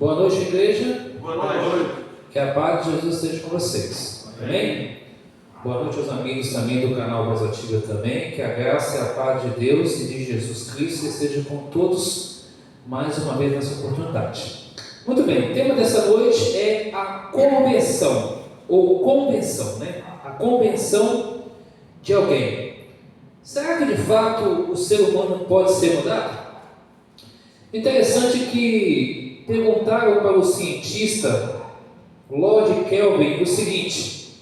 Boa noite, igreja. Boa noite. Que a paz de Jesus esteja com vocês. Amém? Boa noite aos amigos também do canal Voz Ativa também. Que a graça e a paz de Deus e de Jesus Cristo esteja com todos mais uma vez nessa oportunidade. Muito bem, o tema dessa noite é a convenção, ou convenção, né? A convenção de alguém. Será que de fato o ser humano pode ser mudado? Interessante que perguntaram para o cientista Lord Kelvin o seguinte: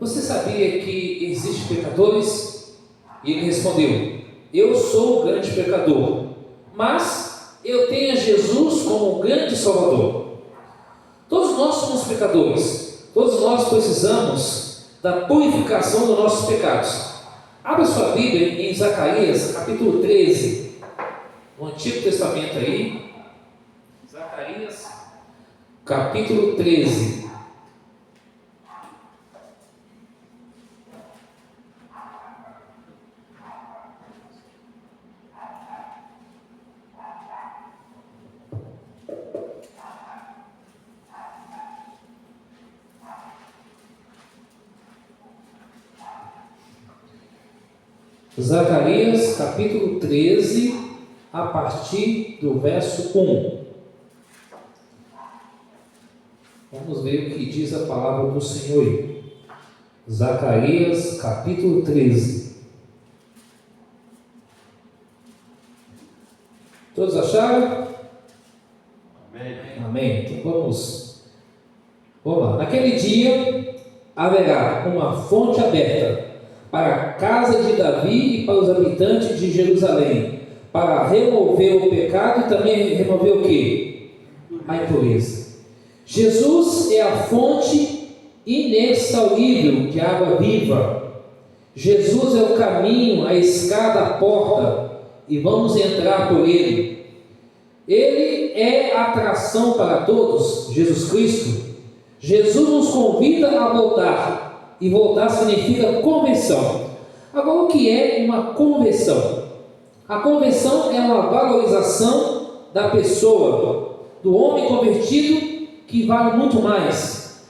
você sabia que existem pecadores? E ele respondeu: eu sou o grande pecador, mas eu tenho a Jesus como o grande Salvador. Todos nós somos pecadores, todos nós precisamos da purificação dos nossos pecados. Abra sua Bíblia em Zacarias, capítulo 13, no Antigo Testamento aí. Zacarias, capítulo 13. Zacarias, capítulo 13, a partir do verso 1. Vamos ver o que diz a palavra do Senhor aí. Zacarias, capítulo 13. Todos acharam? Amém. Amém. Então vamos lá. Naquele dia haverá uma fonte aberta para a casa de Davi e para os habitantes de Jerusalém, para remover o pecado e também remover o quê? A impureza. Jesus é a fonte inexaurível de água viva. Jesus é o caminho, a escada, a porta, e vamos entrar por ele. Ele é a atração para todos, Jesus Cristo. Jesus nos convida a voltar. E voltar significa conversão. Agora, o que é uma conversão? A conversão é uma valorização da pessoa, do homem convertido, que vale muito mais.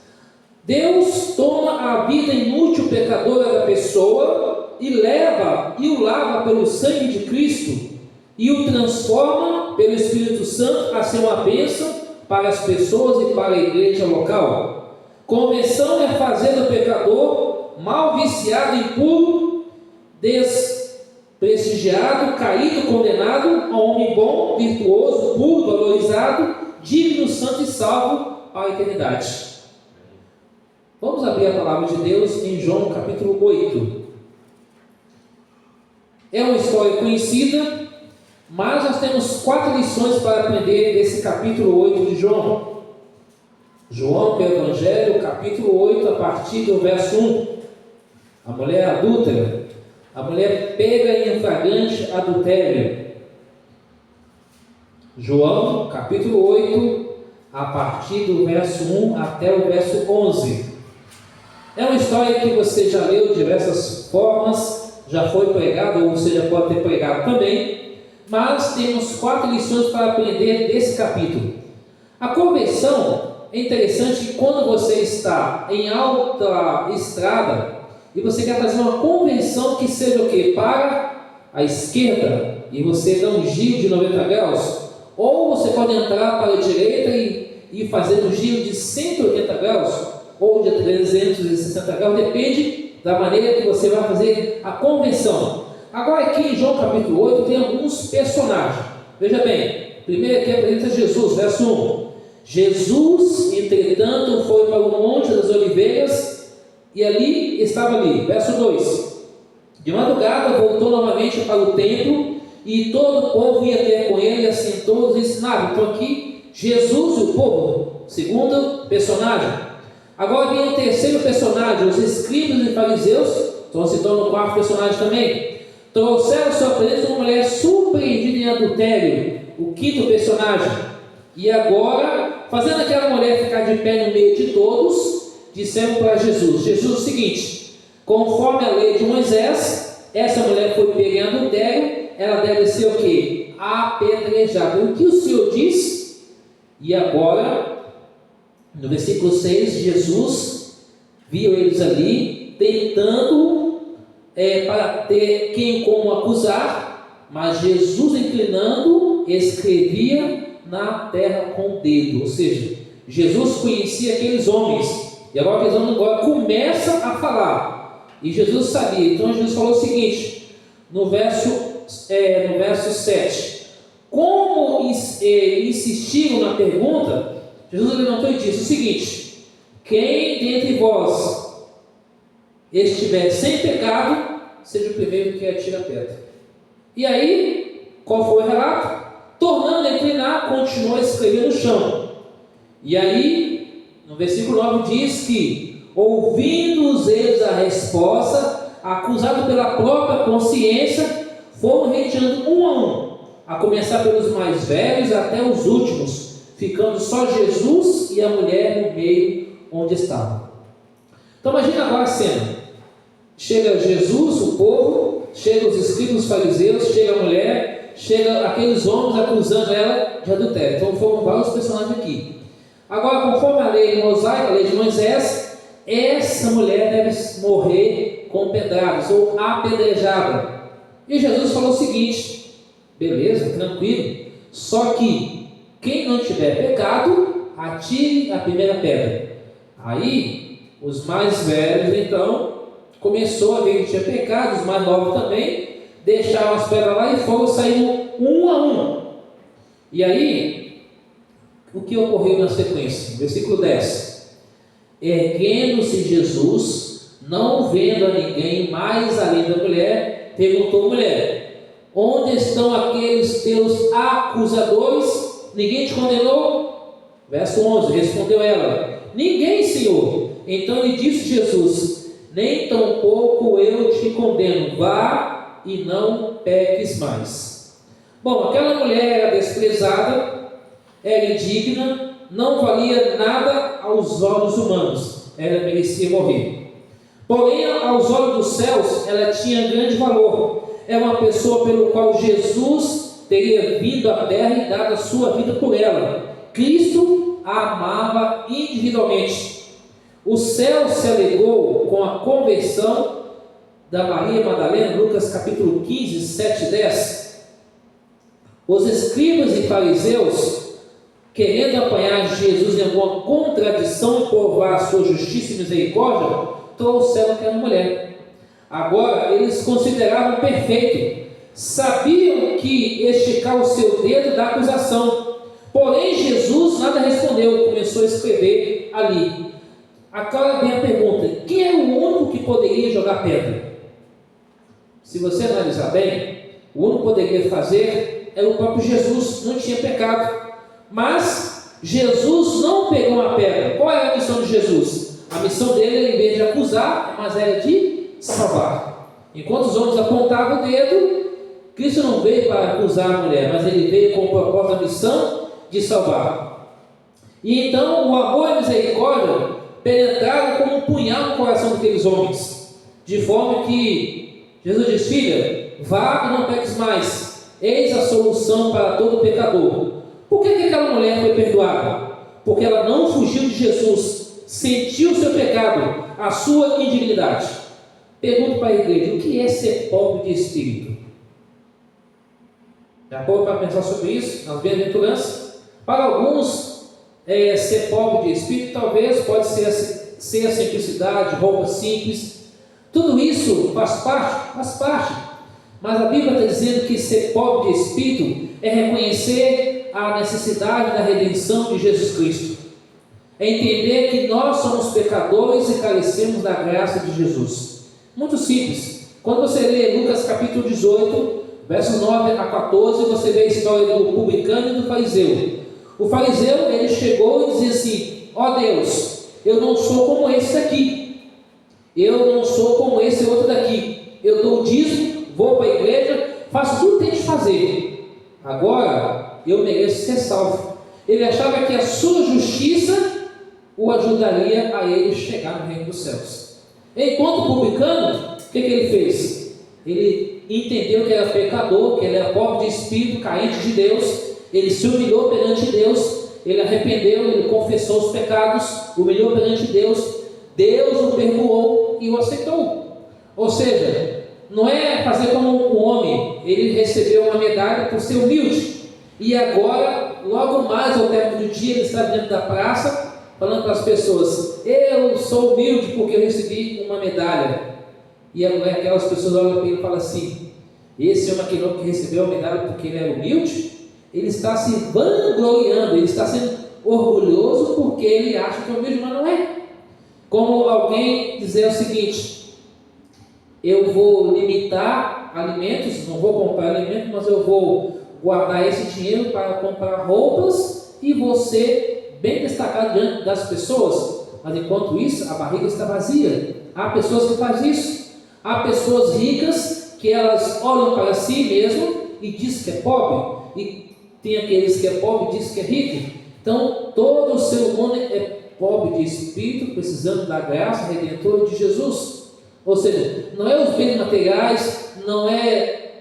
Deus toma a vida inútil pecadora da pessoa e leva e o lava pelo sangue de Cristo e o transforma pelo Espírito Santo a ser uma bênção para as pessoas e para a igreja local. Conversão é fazer do pecador mal viciado, impuro, desprestigiado, caído, condenado, a um homem bom, virtuoso, puro, valorizado, digno, santo e salvo para a eternidade. Vamos abrir a palavra de Deus em João capítulo 8. É uma história conhecida, mas nós temos 4 lições para aprender desse capítulo 8 de João. João, pelo Evangelho, capítulo 8, a partir do verso 1. A mulher adúltera, a mulher pega em flagrante adultério. João, capítulo 8, a partir do verso 1 até o verso 11. É uma história que você já leu de diversas formas, já foi pregado, ou você já pode ter pregado também, mas temos 4 lições para aprender desse capítulo. A conversão é interessante que quando você está em alta estrada e você quer fazer uma conversão que seja o quê? Para a esquerda, e você dá um giro de 90 graus, ou você pode entrar para a direita e fazer um giro de 180 graus, ou de 360 graus, depende da maneira que você vai fazer a conversão. Agora aqui em João capítulo 8 tem alguns personagens. Veja bem, primeiro aqui apresenta Jesus, verso 1. Jesus, entretanto, foi para o Monte das Oliveiras e ali estava ali. Verso 2. De madrugada voltou novamente para o templo e todo o povo ia ter com ele e assim todos ensinavam. Então aqui, Jesus e o povo, segundo personagem. Agora vem o terceiro personagem, os escribas e fariseus, então se torna o 4º personagem também. Trouxeram sua presença uma mulher surpreendida em adultério, o 5º personagem. E agora, fazendo aquela mulher ficar de pé no meio de todos, disseram para Jesus: Jesus, o seguinte, conforme a lei de Moisés, essa mulher foi pega em adultério, ela deve ser o quê? apedrejado. O que o Senhor diz? E agora, no versículo 6, Jesus viu eles ali, tentando para ter quem como acusar, mas Jesus, inclinando, escrevia na terra com o dedo. Ou seja, Jesus conhecia aqueles homens, e agora aqueles homens agora começam a falar, e Jesus sabia. Então Jesus falou o seguinte, no verso 7, como insistiram na pergunta, Jesus levantou e disse o seguinte: quem dentre vós estiver sem pecado, seja o primeiro que atira a pedra. E aí, qual foi o relato? Tornando a inclinar, continuou a escrever no chão. E aí, no versículo 9 diz que, ouvindo eles a resposta, acusados pela própria consciência, foram retirando um a um, a começar pelos mais velhos até os últimos, ficando só Jesus e a mulher no meio onde estavam. Então imagina agora a cena. Chega Jesus, o povo, chega os escribas, os fariseus, chega a mulher, chega aqueles homens acusando ela de adultério. Então foram vários personagens aqui. Agora, conforme a lei mosaica, a lei de Moisés, essa mulher deve morrer com pedradas ou apedrejada. E Jesus falou o seguinte: beleza, tranquilo, só que quem não tiver pecado, atire a primeira pedra. Aí, os mais velhos, então, começou a ver que tinha pecado, os mais novos também, deixaram as pedras lá e foram saindo um a um. E aí, o que ocorreu na sequência? Versículo 10. Erguendo-se Jesus, não vendo a ninguém mais além da mulher, perguntou à mulher: onde estão aqueles teus acusadores? Ninguém te condenou? Verso 11, respondeu ela: ninguém, Senhor. Então lhe disse Jesus: nem tampouco eu te condeno, vá e não peques mais. Bom, aquela mulher era desprezada, era indigna, não valia nada aos olhos humanos, ela merecia morrer. Porém, aos olhos dos céus, ela tinha grande valor. É uma pessoa pelo qual Jesus teria vindo à terra e dado a sua vida por ela. Cristo a amava individualmente. O céu se alegrou com a conversão da Maria Madalena, Lucas capítulo 15, 7 e 10. Os escribas e fariseus, querendo apanhar Jesus em alguma contradição e provar sua justiça e misericórdia, trouxeram aquela mulher. Agora, eles consideravam perfeito, sabiam que esticar o seu dedo da acusação. Porém, Jesus nada respondeu, começou a escrever ali. Agora vem a pergunta: quem é o único que poderia jogar pedra? Se você analisar bem, o único que poderia fazer era o próprio Jesus, não tinha pecado. Mas Jesus não pegou uma pedra. Qual era a missão de Jesus? A missão dele era, em vez de acusar, mas era de salvar. Enquanto os homens apontavam o dedo, Cristo não veio para acusar a mulher, mas ele veio com o propósito da missão de salvar. E então o amor e a misericórdia penetraram como um punhal no coração daqueles homens, de forma que Jesus diz: filha, vá e não peques mais, eis a solução para todo pecador. Por que aquela mulher foi perdoada? Porque ela não fugiu de Jesus, sentiu o seu pecado, a sua indignidade. Pergunto para a igreja: o que é ser pobre de espírito? Já pouco para pensar sobre isso, nas bem-aventuranças? Para alguns, ser pobre de espírito talvez pode ser a simplicidade, roupa simples. Tudo isso faz parte. Mas a Bíblia está dizendo que ser pobre de espírito é reconhecer a necessidade da redenção de Jesus Cristo. É entender que nós somos pecadores e carecemos da graça de Jesus. Muito simples. Quando você lê Lucas capítulo 18, versos 9 a 14, você vê a história do publicano e do fariseu. O fariseu, ele chegou e dizia assim: ó Deus, eu não sou como esse daqui, eu não sou como esse outro daqui, eu dou o dízimo, vou para a igreja, faço tudo que tem que fazer, agora eu mereço ser salvo. Ele achava que a sua justiça o ajudaria a ele chegar no reino dos céus. Enquanto publicano, o que ele fez? ele entendeu que era pecador, que ele era pobre de espírito, carente de Deus, ele se humilhou perante Deus, ele arrependeu, ele confessou os pecados, humilhou perante Deus, Deus o perdoou e o aceitou. Ou seja, não é fazer como um homem, ele recebeu uma medalha por ser humilde, e agora, logo mais ao término do dia, ele está dentro da praça, falando para as pessoas: eu sou humilde porque eu recebi uma medalha. E agora aquelas pessoas olham para ele e falam assim: esse homem aqui que recebeu a medalha porque ele é humilde, ele está se vangloriando, ele está sendo orgulhoso porque ele acha que é humilde, mas não é. Como alguém dizer o seguinte: eu vou limitar alimentos, não vou comprar alimentos, mas eu vou guardar esse dinheiro para comprar roupas e vou ser bem destacado diante das pessoas, mas enquanto isso a barriga está vazia. Há pessoas que fazem isso. Há pessoas ricas que elas olham para si mesmo e dizem que é pobre, e tem aqueles que é pobre e dizem que é rico. Então todo o ser humano é pobre de espírito, precisando da graça redentora de Jesus. Ou seja, não é os bens materiais, não é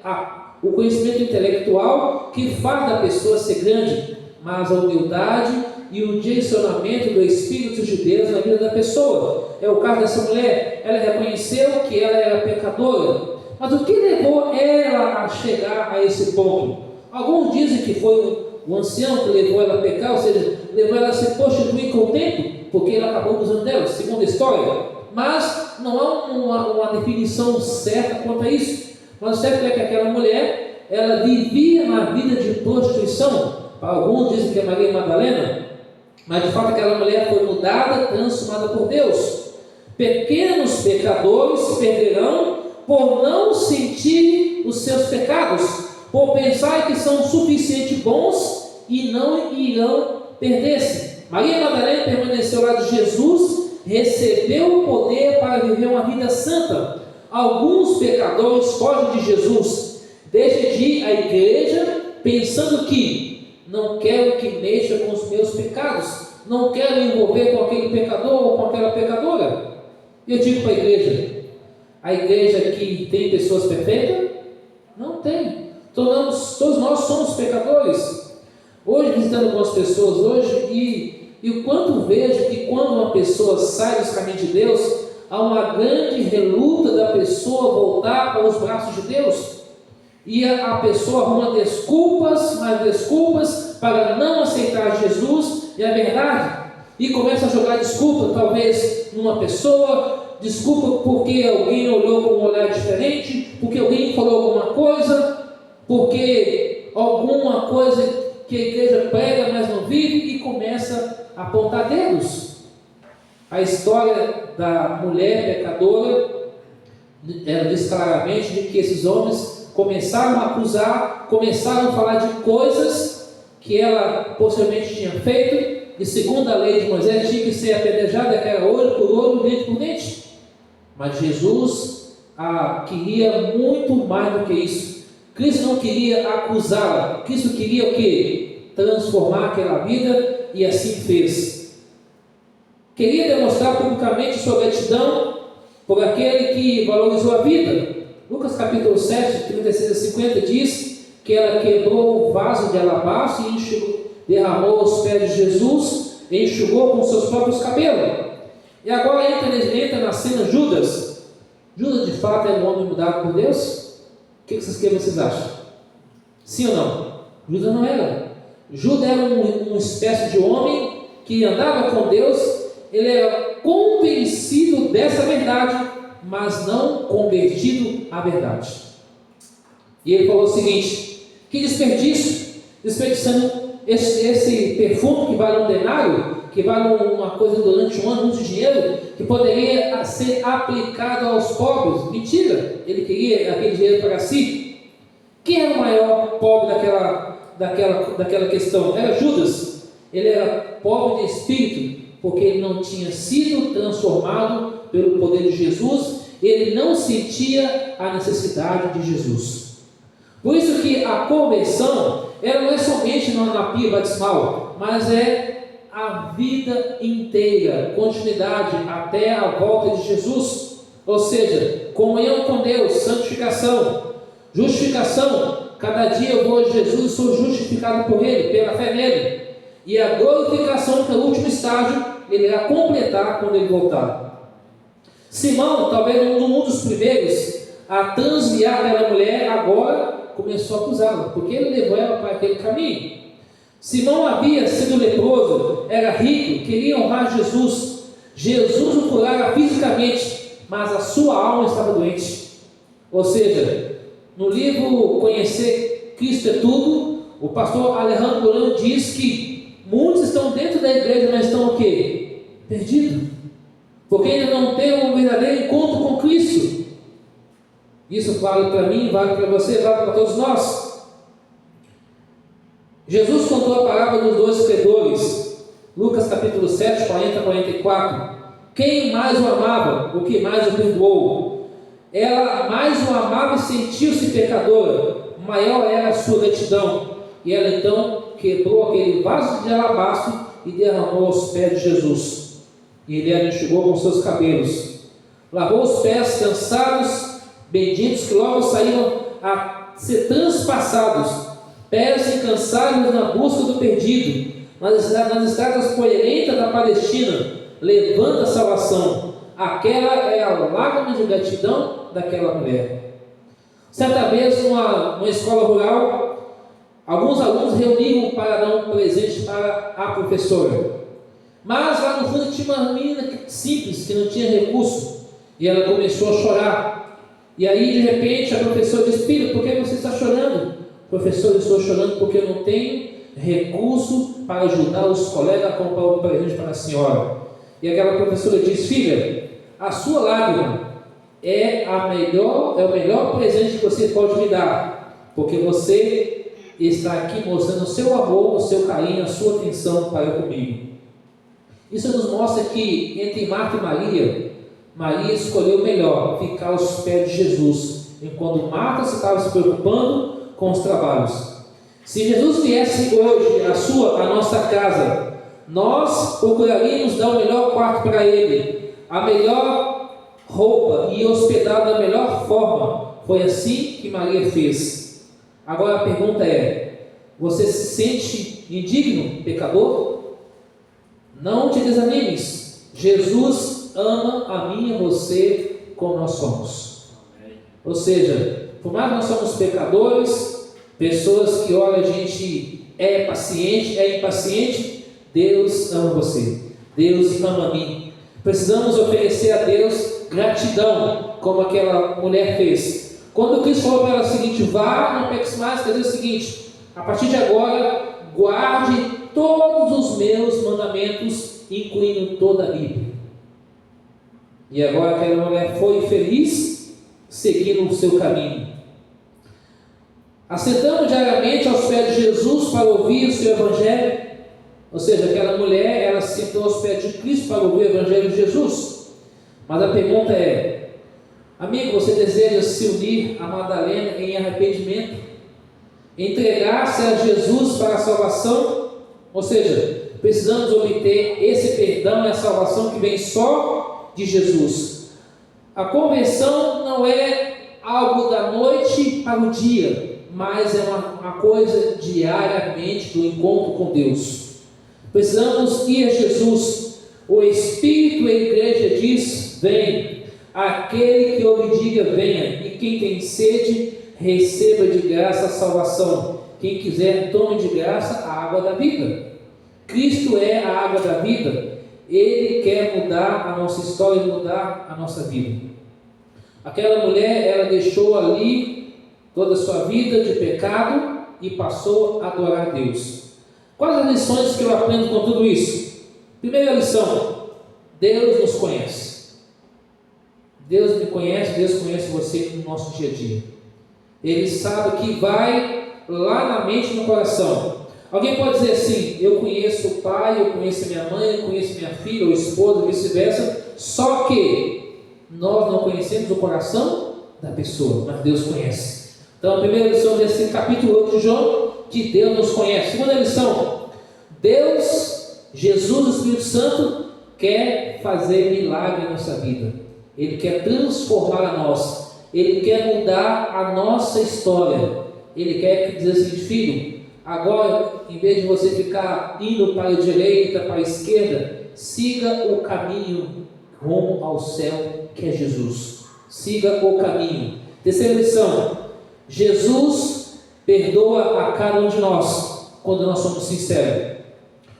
o conhecimento intelectual que faz da pessoa ser grande, mas a humildade e o direcionamento do Espírito de Deus na vida da pessoa. É o caso dessa mulher. Ela reconheceu que ela era pecadora, mas o que levou ela a chegar a esse ponto? Alguns dizem que foi o ancião que levou ela a pecar, ou seja, levou ela a se prostituir com o tempo, porque ela acabou usando dela, segundo a história. Mas não há uma definição certa quanto a isso. Mas o certo é que aquela mulher, ela vivia na vida de prostituição. Alguns dizem que é Maria Madalena, mas de fato aquela mulher foi mudada, transformada por Deus. Pequenos pecadores perderão por não sentir os seus pecados, por pensar que são suficientemente bons e não irão perder-se. Maria Madalena permaneceu lá de Jesus, recebeu o poder para viver uma vida santa. Alguns pecadores fogem de Jesus, deixam de ir à igreja pensando que não quero que mexa com os meus pecados, não quero me envolver com aquele pecador ou com aquela pecadora. Eu digo para a igreja que tem pessoas perfeitas? Não tem. Todos nós somos pecadores. Hoje, visitando algumas pessoas hoje, e o quanto vejo que quando uma pessoa sai dos caminhos de Deus, há uma grande reluta da pessoa voltar para os braços de Deus. E a pessoa arruma desculpas, mais desculpas para não aceitar Jesus e a verdade, e começa a jogar desculpa, talvez numa pessoa, desculpa porque alguém olhou com um olhar diferente, porque alguém falou alguma coisa, porque alguma coisa que a igreja prega mas não vive, e começa a apontar dedos. A história da mulher pecadora, ela diz claramente de que esses homens começaram a acusar, começaram a falar de coisas que ela possivelmente tinha feito, e segundo a lei de Moisés tinha que ser apedrejada, que era olho por olho, dente por dente. Mas Jesus queria muito mais do que isso. Cristo não queria acusá-la, Cristo queria o quê? Transformar aquela vida, e assim fez. Queria demonstrar publicamente sua gratidão por aquele que valorizou a vida. Lucas capítulo 7, 36 a 50 diz que ela quebrou o vaso de alabastro e derramou aos pés de Jesus e enxugou com seus próprios cabelos. E agora entra na cena Judas. Judas de fato é um homem mudado por Deus? O que vocês acham? Sim ou não? Judas não era. Judas era uma espécie de homem que andava com Deus, ele era convencido dessa verdade, mas não convertido à verdade. E ele falou o seguinte: que desperdício, desperdiçando esse perfume que vale um denário, que vale uma coisa durante um ano, muito dinheiro, que poderia ser aplicado aos pobres. Mentira, ele queria aquele dinheiro para si. Quem era o maior pobre daquela questão? Era Judas. Ele era pobre de espírito, porque ele não tinha sido transformado pelo poder de Jesus, ele não sentia a necessidade de Jesus. Por isso que a conversão, ela não é somente na pia batismal, mas é a vida inteira, continuidade até a volta de Jesus. Ou seja, comunhão com Deus, santificação, justificação. Cada dia eu vou a Jesus e sou justificado por Ele, pela fé nele. E a glorificação, que é o último estágio, Ele irá completar quando Ele voltar. Simão, talvez um dos primeiros a transviar aquela mulher, agora começou a acusá-la, porque ele levou ela para aquele caminho. Simão havia sido leproso, era rico, queria honrar Jesus. Jesus o curara fisicamente, mas a sua alma estava doente. Ou seja, no livro Conhecer Cristo é Tudo, o pastor Alejandro Bolano diz que muitos estão dentro da igreja, mas estão o quê? Perdidos. Porque ainda não tem um verdadeiro encontro com Cristo. Isso vale para mim, vale para você, vale para todos nós. Jesus contou a parábola dos dois credores, Lucas capítulo 7, 40 a 44. Quem mais o amava, o que mais o perdoou? Ela mais o amava e sentiu-se pecadora, maior era a sua gratidão. E ela então quebrou aquele vaso de alabastro e derramou aos pés de Jesus. E ele a enxugou com seus cabelos, lavou os pés cansados, benditos, que logo saíram a ser transpassados, pés incansáveis na busca do perdido, nas estradas poeirentas da Palestina, levanta a salvação. Aquela é a lágrima de gratidão daquela mulher. Certa vez, numa escola rural, alguns alunos reuniram para dar um presente para a professora. Mas lá no fundo tinha uma menina simples, que não tinha recurso, e ela começou a chorar. E aí, de repente, a professora disse: filho, por que você está chorando? Professor, eu estou chorando porque eu não tenho recurso para ajudar os colegas a comprar um presente para a senhora. E aquela professora disse: filha, a sua lágrima é o melhor presente que você pode me dar, porque você está aqui mostrando o seu amor, o seu carinho, a sua atenção para comigo. Isso nos mostra que entre Marta e Maria escolheu melhor ficar aos pés de Jesus, enquanto Marta estava se preocupando com os trabalhos. Se Jesus viesse hoje à nossa casa, nós procuraríamos dar o melhor quarto para Ele, a melhor roupa e hospedá-lo da melhor forma. Foi assim que Maria fez. Agora a pergunta é: você se sente indigno, pecador? Não te desanimes. Jesus ama a mim e a você como nós somos. Ou seja, por mais que nós somos pecadores, pessoas que olha, a gente é paciente, é impaciente, Deus ama você, Deus ama a mim. Precisamos oferecer a Deus gratidão, como aquela mulher fez. Quando Cristo falou para ela o seguinte: vá, não peques mais, quer dizer o seguinte: a partir de agora, guarde todos os meus mandamentos, incluindo toda a Bíblia. E agora aquela mulher foi feliz, seguindo o seu caminho. Assentamos diariamente aos pés de Jesus para ouvir o seu Evangelho. Ou seja, aquela mulher, ela se sentou aos pés de Cristo para ouvir o Evangelho de Jesus. Mas a pergunta é: amigo, você deseja se unir a Madalena em arrependimento? Entregar-se a Jesus para a salvação? Ou seja, precisamos obter esse perdão e a salvação que vem só de Jesus. A conversão não é algo da noite para o dia, mas é uma coisa diariamente do encontro com Deus. Precisamos ir a Jesus. O Espírito e a igreja diz: vem. Aquele que ouve diga: venha. E quem tem sede, receba de graça a salvação. Quem quiser, tome de graça a água da vida. Cristo é a água da vida. Ele quer mudar a nossa história e mudar a nossa vida. Aquela mulher, ela deixou ali toda a sua vida de pecado e passou a adorar a Deus. Quais as lições que eu aprendo com tudo isso? Primeira lição: Deus nos conhece. Deus me conhece, Deus conhece você no nosso dia a dia. Ele sabe o que vai lá na mente e no coração. Alguém pode dizer assim: eu conheço o pai, eu conheço a minha mãe, eu conheço minha filha ou esposa, vice-versa. Só que nós não conhecemos o coração da pessoa, mas Deus conhece. Então a primeira lição desse capítulo 8 de João, que Deus nos conhece. Segunda lição: Deus, Jesus, o Espírito Santo, quer fazer milagre em nossa vida. Ele quer transformar a nós, Ele quer mudar a nossa história. Ele quer dizer assim: filho, agora, em vez de você ficar indo para a direita, para a esquerda, siga o caminho rumo ao céu, que é Jesus. Siga o caminho. Terceira lição: Jesus perdoa a cada um de nós quando nós somos sinceros.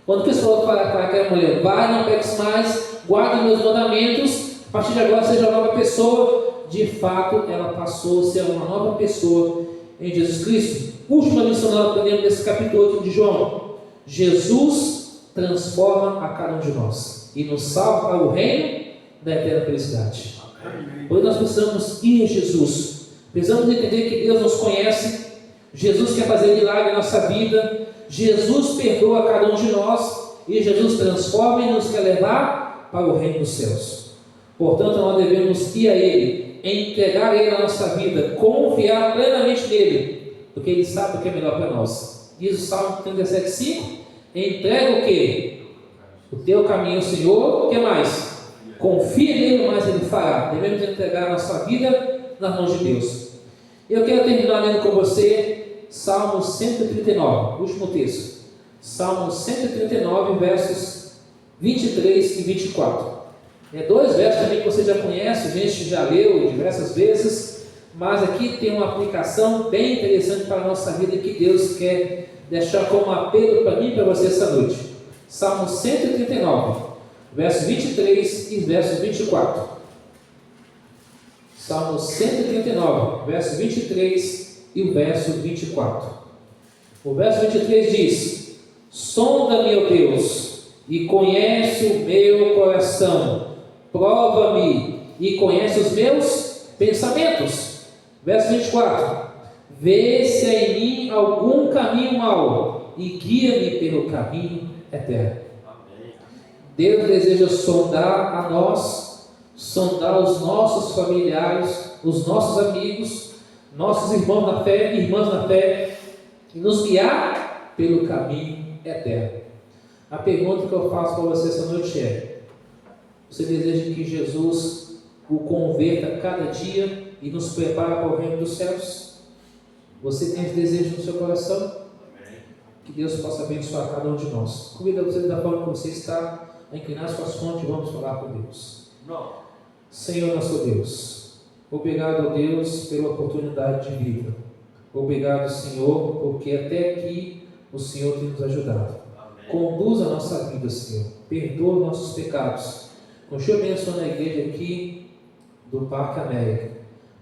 Quando Cristo falou para aquela mulher: vai, não peques mais, guarda meus mandamentos, a partir de agora seja uma nova pessoa. De fato, ela passou a ser uma nova pessoa em Jesus Cristo. Última lição que nós aprendemos nesse capítulo 8 de João: Jesus transforma a cada um de nós e nos salva para o reino da eterna felicidade. Hoje nós precisamos ir em Jesus, precisamos entender que Deus nos conhece, Jesus quer fazer milagre na nossa vida, Jesus perdoa a cada um de nós e Jesus transforma e nos quer levar para o reino dos céus. Portanto, nós devemos ir a Ele, entregar a Ele a nossa vida, confiar plenamente nele, porque Ele sabe o que é melhor para nós. Diz o Salmo 37,5: entrega o que? O teu caminho, Senhor. O que mais? Confia nele, mas Ele fará. Devemos entregar a nossa vida nas mãos de Deus. Eu quero terminar lendo com você Salmo 139, último texto. Salmo 139, versos 23 e 24. Dois versos também que você já conhece, a gente já leu diversas vezes, mas aqui tem uma aplicação bem interessante para a nossa vida que Deus quer deixar como apelo para mim e para você essa noite. Salmo 139, verso 23 e verso 24. Salmo 139, verso 23 e o verso 24. O verso 23 diz: sonda-me, ó Deus, e conhece o meu coração, prova-me e conhece os meus pensamentos. Verso 24: vê se há em mim algum caminho mau e guia-me pelo caminho eterno. Deus deseja sondar a nós, sondar os nossos familiares, os nossos amigos, nossos irmãos na fé, irmãs na fé, e nos guiar pelo caminho eterno. A pergunta que eu faço para você essa noite é: você deseja que Jesus o converta cada dia e nos prepara para o reino dos céus? Você tem esse desejo no seu coração? Que Deus possa abençoar cada um de nós. Convido você da forma que você está a inclinar suas frontes e vamos falar com Deus. Senhor nosso Deus, obrigado, Deus, pela oportunidade de vida. Obrigado, Senhor, porque até aqui o Senhor tem nos ajudado. Conduz a nossa vida, Senhor. Perdoa os nossos pecados. Continua abençoando a igreja aqui do Parque América.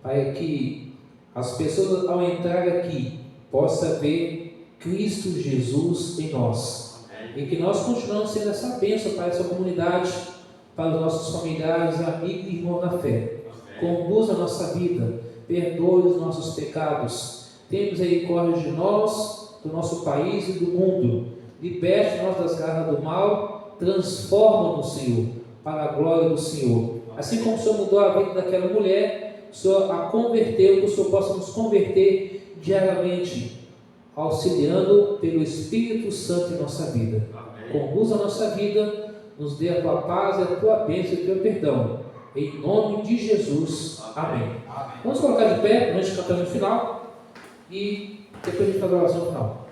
Pai, que as pessoas ao entrar aqui possam ver Cristo Jesus em nós. E que nós continuamos sendo essa bênção para essa comunidade, para os nossos familiares, amigos e irmãos na fé. Conduz a nossa vida. Perdoe os nossos pecados. Tenha misericórdia de nós, do nosso país e do mundo. Liberte-nos das garras do mal. Transforma-nos, Senhor, para a glória do Senhor. Assim como o Senhor mudou a vida daquela mulher, o Senhor a converteu, que o Senhor possa nos converter diariamente, auxiliando pelo Espírito Santo em nossa vida. Conduza a nossa vida, nos dê a tua paz, a tua bênção e o teu perdão. Em nome de Jesus. Amém. Vamos colocar de pé, para a gente cantar no final e depois a gente faz a oração final.